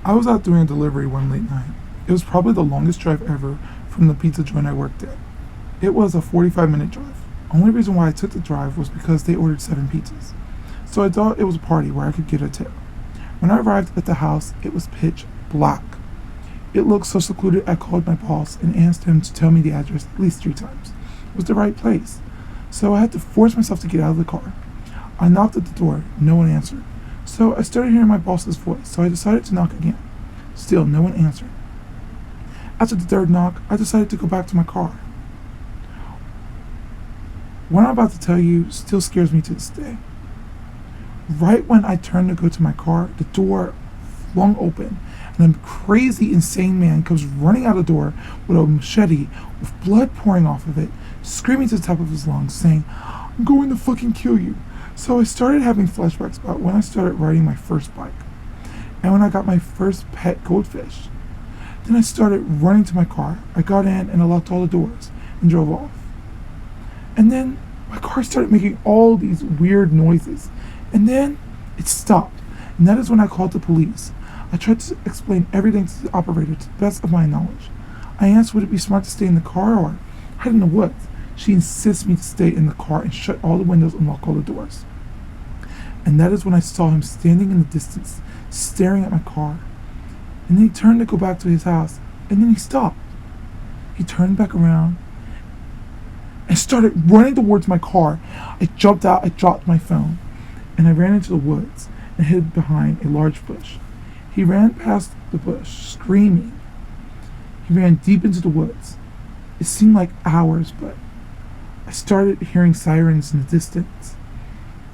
I was out doing a delivery one late night. It was probably the longest drive ever from the pizza joint I worked at. It was a 45-minute drive. Only reason why I took the drive was because they ordered 7 pizzas. So I thought it was a party where I could get a tip. When I arrived at the house, it was pitch black. It looked so secluded I called my boss and asked him to tell me the address at least 3 times. It was the right place. So I had to force myself to get out of the car. I knocked at the door. No one answered. So I started hearing my boss's voice, so I decided to knock again. Still, no one answered. After the 3rd knock, I decided to go back to my car. What I'm about to tell you still scares me to this day. Right when I turned to go to my car, the door flung open, and a crazy, insane man comes running out the door with a machete with blood pouring off of it, screaming to the top of his lungs, saying, "I'm going to fucking kill you." So I started having flashbacks about when I started riding my first bike, and when I got my first pet goldfish. Then I started running to my car. I got in and I locked all the doors and drove off. And then my car started making all these weird noises. And then it stopped. And that is when I called the police. I tried to explain everything to the operator to the best of my knowledge. I asked would it be smart to stay in the car or hide in the woods. She insists me to stay in the car and shut all the windows and lock all the doors. And that is when I saw him standing in the distance, staring at my car. And then he turned to go back to his house. And then he stopped. He turned back around and started running towards my car. I jumped out, I dropped my phone, and I ran into the woods and hid behind a large bush. He ran past the bush, screaming. He ran deep into the woods. It seemed like hours, but I started hearing sirens in the distance.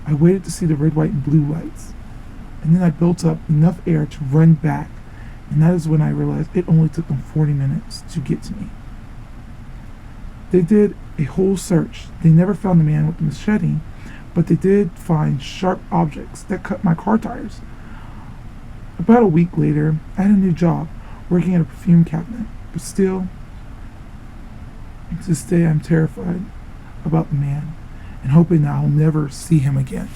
I waited to see the red, white, and blue lights, and then I built up enough air to run back, and that is when I realized it only took them 40 minutes to get to me. They did a whole search. They never found the man with the machete, but they did find sharp objects that cut my car tires. About a week later, I had a new job, working at a perfume cabinet, but still, to this day I'm terrified about the man and hoping that I'll never see him again.